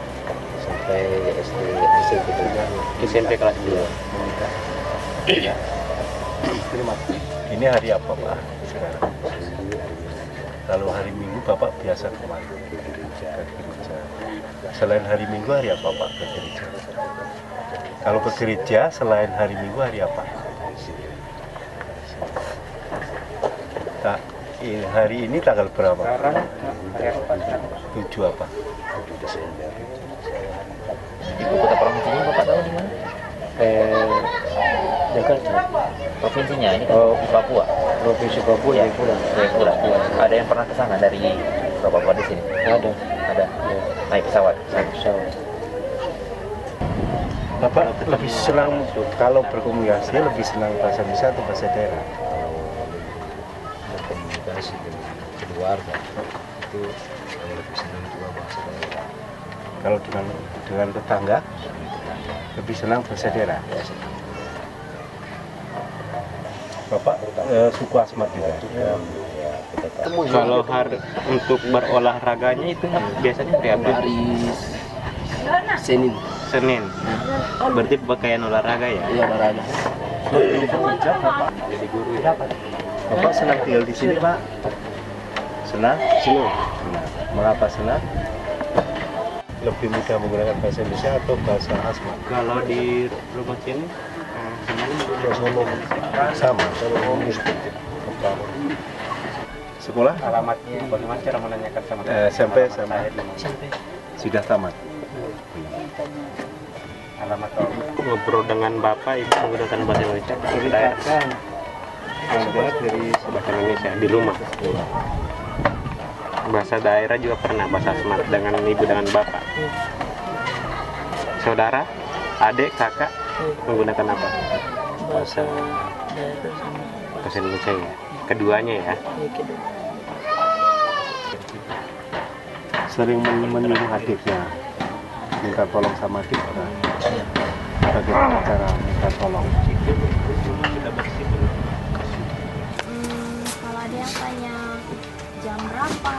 Sampai SMP kelas 2. Ya. Ini hari apa Pak? Sekarang. Kalau hari Minggu Bapak biasa kemana? Ke gereja. Selain hari Minggu hari apa Pak ke gereja? Kalau ke gereja selain hari Minggu hari apa? Nah, hari ini tanggal berapa? Sekarang hari apa? 7 apa? 7 Desember. Ibu kota provinsinya Bapak tahu di mana? Jakarta. Provinsinya ini kan di Papua. Provinsi Papua ya, Jayapura. Ada yang pernah ke sana dari Papua di sini? Ada. Ya. Naik pesawat. Bapak lebih senang kalau berkomunikasi lebih senang bahasa Indonesia atau bahasa daerah? Berkomunikasi dengan keluarga itu yang lebih senang juga bahasa daerah. Kalau dengan tetangga lebih senang bahasa daerah. Bapak suku Asmat juga. Kalau untuk berolahraganya itu biasanya hari apa? Senin. Berarti pakaian olahraga ya? Iya, olahraga. Jadi guru ya? Bapak senang tinggal di sini Pak? Senang? Senang. Mengapa senang? Lebih mudah menggunakan bahasa Indonesia atau bahasa Asmat? Kalau di rumah sini sama. Sekolah? Alamatnya bagaimana cara menanyakan sama SMP sudah tamat. Alamat ngobrol dengan Bapak Ibu menggunakan bahasa Indonesia dari daerah. Dari bahasa Indonesia di rumah. Bahasa daerah juga pernah bahasa Asmat dengan ibu dengan bapak. Saudara, adik, kakak menggunakan apa? Bahasa Indonesia ya. Keduanya ya. Sering menyuruh adiknya minta tolong sama adik. Bagaimana cara minta tolong? Kalau ada yang tanya jam berapa,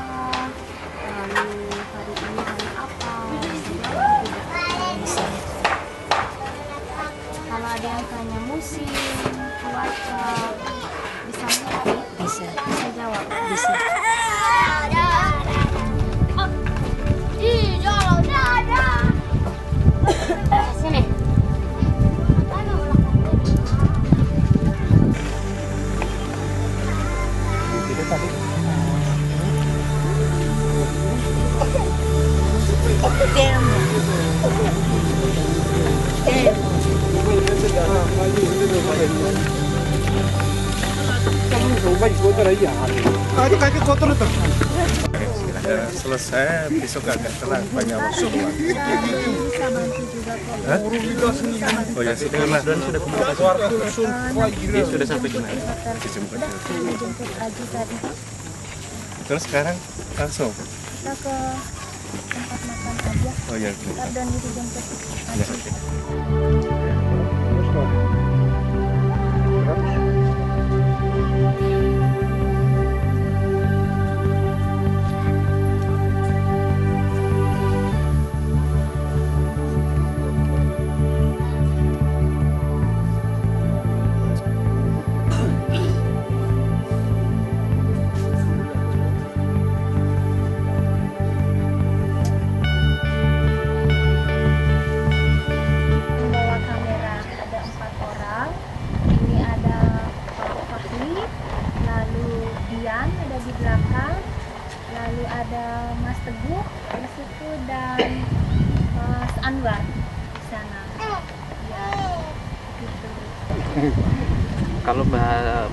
lalu hari ini hari apa, kalau ada yang tanya musim, cuaca, bisa ngerti? Bisa jawab? Bisa. Sini. Selesai, besok agak tenang, banyak waktu luang. Oh ya, sudah komunikasi. Dia sudah sampai di mana? Terus sekarang langsung? Kita ke tempat makan aja. Oh ya. Dan dijemput Ya. aja. Membawa kamera ada 4 orang. Ini ada Pak Fahmi, lalu Dian ada di belakang, lalu ada Mas Teguh di situ dan Mas Anwar di sana. Ya, gitu. Kalau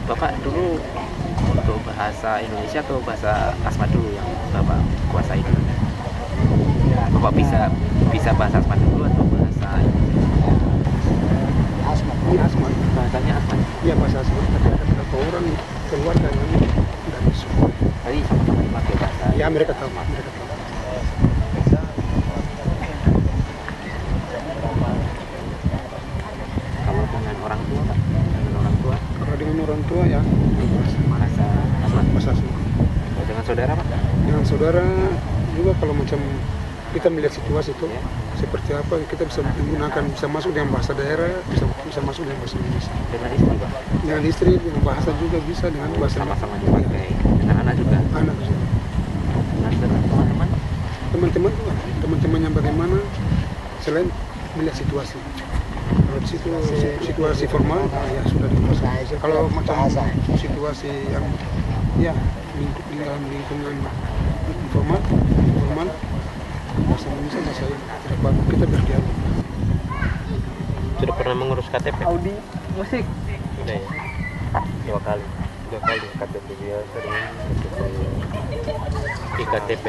Bapak dulu untuk bahasa Indonesia atau bahasa Asmat dulu yang Bapak kuasai dulu? Bapak bisa bahasa Asmat dulu atau bahasa Indonesia? Asmat. Bahasanya Asmat? Iya, bahasa Asmat. Tapi ada beberapa orang keluar dan tidak bisa. Tadi sama-sama dipakai bahasa. Ya, mereka tahu. Mereka tahu. Kalau dengan orang tua, Pak? Dengan orang tua? Kalau dengan orang tua ya bahasa Asmat. bahasa Asmat. Kalau dengan saudara, Pak? Dengan saudara juga kalau macam kita melihat situasi itu seperti apa kita bisa menggunakan, bisa masuk dengan bahasa daerah, bisa masuk dengan bahasa Indonesia. Dengan istri, Pak? Dengan istri, dengan bahasa juga bisa, dengan bahasa sama-sama dipakai. Dengan anak juga? Anak juga. Dengan teman-teman? Teman-teman yang bagaimana selain melihat situasi. Kalau di situ situasi formal ya sudah dikuasai. Kalau macam situasi yang ya dalam lingkungan informal bahasa Indonesia saya tidak bagus, kita berdialog. Sudah pernah mengurus KTP? Audi musik. Sudah ya? 2 kali KTP dia sering KTP.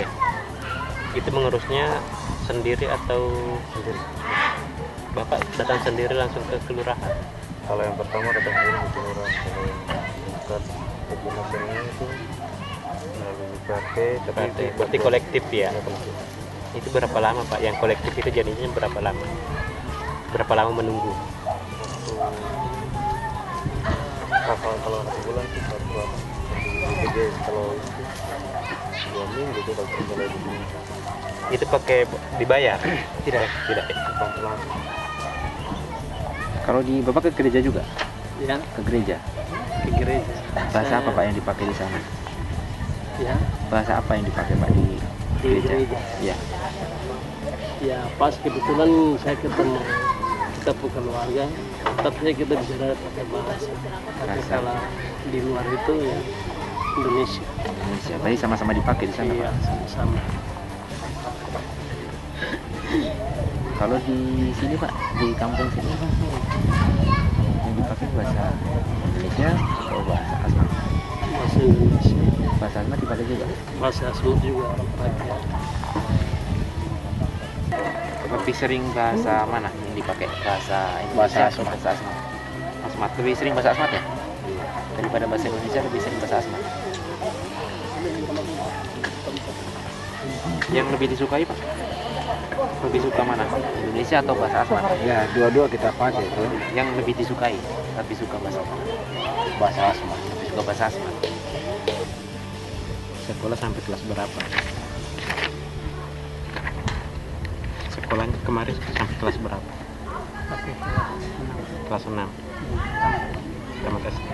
Itu mengurusnya sendiri atau sendiri? Bapak datang sendiri langsung ke kelurahan? Kalau yang pertama datang sendiri ke kelurahan, kalau yang bukan koordinasinya itu melalui KT, tapi itu berarti kolektif ya? Itu berapa lama Pak? Yang kolektif itu jadinya berapa lama? Berapa lama menunggu? Kalau 1 bulan itu 1 bulan. Kalau itu 2 minggu itu kalau mulai di sini. Itu pakai dibayar? Tidak. Kalau di Bapak ke gereja juga? Ya. Ke gereja? Ke gereja. Bahasa apa Pak yang dipakai di sana? Ya. Bahasa apa yang dipakai Pak di gereja? Ya. Ya, pas kebetulan saya ketemu kita keluarga, tapi kita bicara pakai bahasa. Tapi kalau di luar itu ya Indonesia. Berarti sama-sama dipakai di sana? Iya, sama-sama. Kalau di sini Pak, di kampung sini Pak, yang dipakai bahasa Indonesia atau bahasa Asmat? Bahasa Indonesia. Bahasa Asmat dipakai juga? Bahasa Asmat juga orang pakai. Lebih sering bahasa mana yang dipakai? Bahasa Indonesia atau bahasa Asmat? Asmat. Lebih sering bahasa Asmat ya? Daripada bahasa Indonesia lebih sering bahasa Asmat. Yang lebih disukai Pak? Lebih suka mana? Indonesia atau bahasa Asmat? Ya, dua-dua kita pakai itu. Yang lebih disukai? Lebih suka bahasa mana? Bahasa Asmat. Lebih suka bahasa Asmat. Sekolah sampai kelas berapa? Sekolahnya kemarin sampai kelas berapa? Kelas 6. Tamat SD.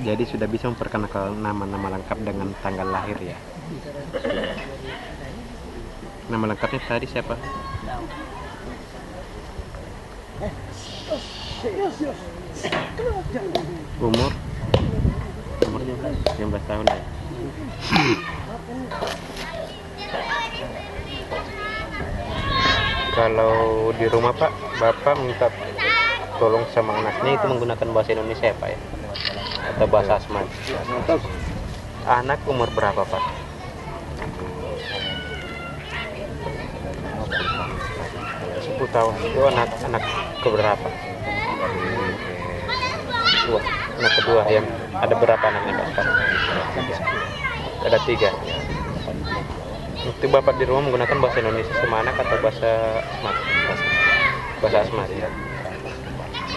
Jadi sudah bisa memperkenalkan nama-nama lengkap dengan tanggal lahir ya. Nama lengkapnya tadi siapa? Umur 19 tahun ya. Kalau di rumah Pak, Bapak minta tolong sama anaknya itu menggunakan bahasa Indonesia ya Pak ya? Atau bahasa Asmat? Anak umur berapa Pak? 10 tahun. Itu anak keberapa? Dua. Anak kedua yang ada berapa anaknya Pak sekarang? Ada 3. Waktu Bapak di rumah menggunakan bahasa Indonesia sama anak atau bahasa Asmat? Bahasa Asmat ya.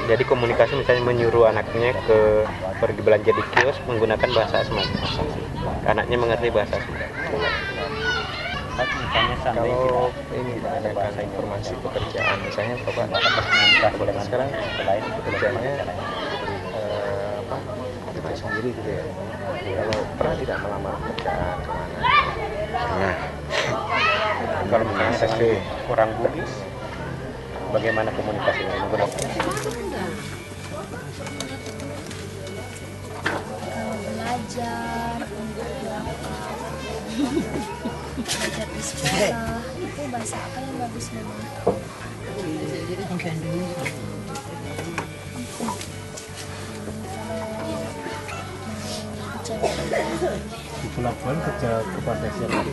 Jadi komunikasi misalnya menyuruh anaknya pergi belanja di kios menggunakan bahasa Asmat. Anaknya mengerti bahasa Asmat. Kalau ini ada bahasa informasi pekerjaan, misalnya Bapak sekarang pekerjaannya kerja sendiri gitu ya. Kalau pernah tidak melamar pekerjaan kemana? Nah, kalau misalnya dari orang Bugis, bagaimana komunikasinya menggunakan? Belajar belajar di sekolah itu bahasa apa yang bagus memang? Di pelabuhan kerja kepada siapa?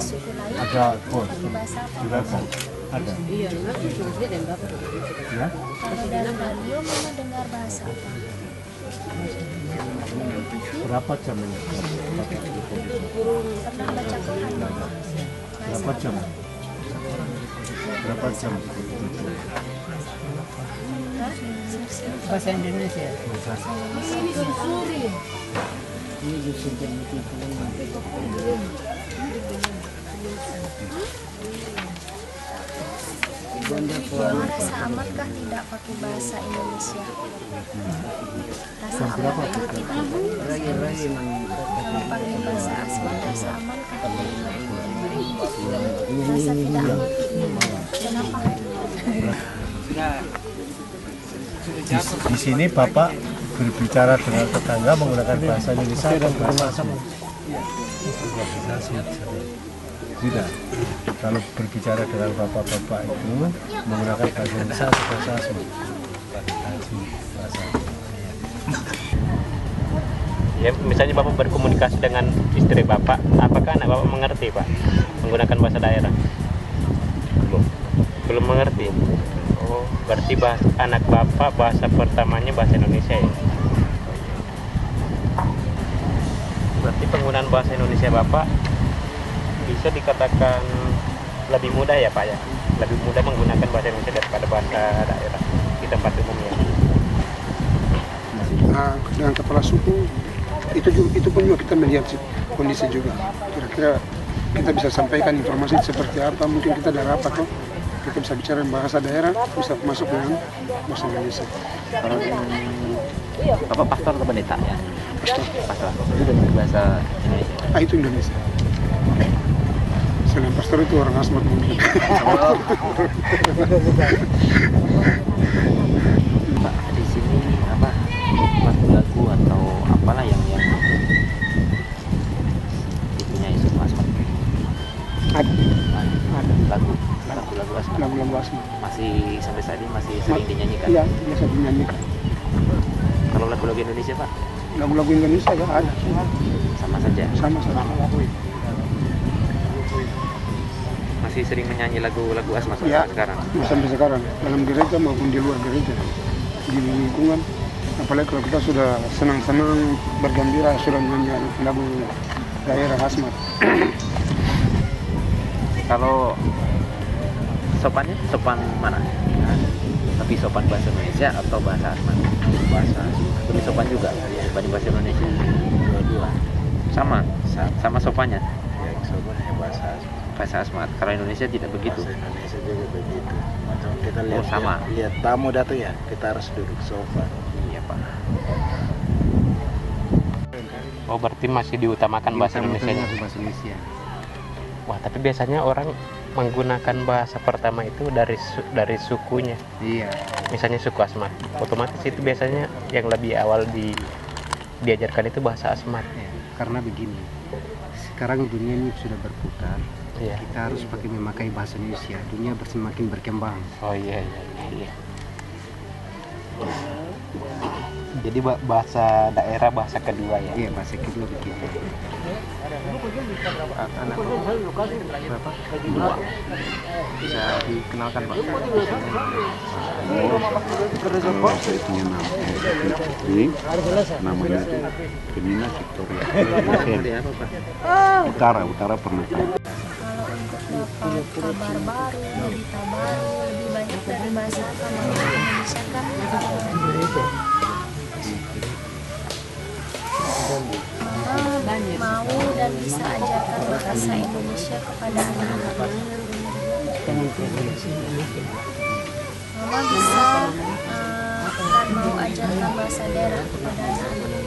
Ada bos, juragan, ada. Iya, Ya? kalau dalam radio mama dengar bahasa apa? Berapa jam ini? Pernah baca Quran mama? Berapa jam? Berapa jam? Bahasa Indonesia. Mama rasa amat kah tidak pakai bahasa Indonesia? Rasa amat kalau pakai bahasa Asmat rasa aman kah? Rasa tidak aman. Kenapa? Di sini Bapak berbicara dengan tetangga menggunakan bahasa Indonesia atau bahasa Asmat? Tidak. Kalau berbicara dengan bapak-bapak itu menggunakan bahasa Indonesia atau bahasa Asmat? Ya, misalnya Bapak berkomunikasi dengan istri Bapak, apakah anak Bapak mengerti, Pak, menggunakan bahasa daerah? Belum mengerti. Oh, berarti anak Bapak bahasa pertamanya bahasa Indonesia ya? Berarti penggunaan bahasa Indonesia Bapak bisa dikatakan lebih mudah ya Pak ya? Lebih mudah menggunakan bahasa Indonesia daripada bahasa daerah di tempat umumnya. Nah, dengan kepala suku itu pun juga kita melihat kondisi juga. Kira-kira kita bisa sampaikan informasi seperti apa, mungkin kita ada rapat tuh. Kita bisa bicara bahasa daerah, bisa masuk dengan bahasa Indonesia. Kalau Bapak pastor atau pendeta ya? Pastor. Itu dengan bahasa Indonesia. Itu Indonesia. Selain pastor itu orang Asmat mungkin. Pak, di sini apa lagu-lagu atau apalah yang dipunyai suku Asmat? Ada lagu-lagu Asmat. Lagu-lagu Asmat. Masih sampai saat ini masih sering dinyanyikan? Iya, biasa dinyanyikan. Kalau lagu-lagu Indonesia Pak? Lagu-lagu Indonesia ya ada. Sama saja? Sama. Masih sering menyanyi lagu-lagu Asmat Ya, sekarang? sampai sekarang. Dalam gereja maupun di luar gereja. Di lingkungan. Apalagi kalau kita sudah senang-senang, bergembira, sudah nyanyi lagu daerah Asmat. Kalau sopannya, sopan mana? Lebih sopan bahasa Indonesia atau bahasa Asmat? Bahasa lebih sopan juga dibanding bahasa Indonesia? Dua-dua. Sama sopannya? Ya, sopannya bahasa Asmat. Kalau Indonesia tidak begitu? Bahasa Indonesia juga begitu. Macam kita lihat, sama. lihat tamu datang ya, kita harus duduk sopan. Iya Pak. Oh, berarti masih diutamakan bahasa Indonesia. Bahasa Indonesia. Wah, tapi biasanya orang menggunakan bahasa pertama itu dari sukunya. Iya. Misalnya suku Asmat. Otomatis itu biasanya yang lebih awal diajarkan itu bahasa Asmat. Ya, karena begini. Sekarang dunia ini sudah berputar. Iya. Kita harus memakai bahasa Indonesia. Dunia semakin berkembang. Oh iya. Jadi bahasa daerah, bahasa kedua ya? Iya, bahasa kedua begitu. Anak berapa? 2. Bisa dikenalkan Pak? Kalau saya punya nama ini namanya itu Femina Victoria. Utara pernah. Kalau untuk dapat kabar baru, berita baru, lebih banyak dari bahasa Indonesia kan. Mama mau dan bisa ajarkan bahasa Indonesia kepada anak-anak. Mama bisa dan mau ajarkan bahasa daerah kepada anak-anak.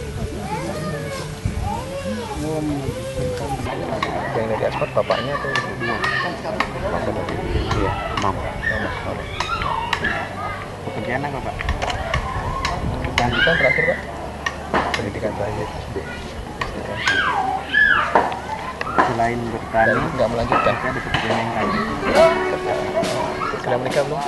Yang dari ekspor bapaknya atau ibu? Iya, mama. Pekerjaan apa Pak? Pendidikan terakhir Pak? Pendidikan terakhir. Selain bertani, nggak melanjutkan? Ada pekerjaan yang lain. Sudah menikah belum?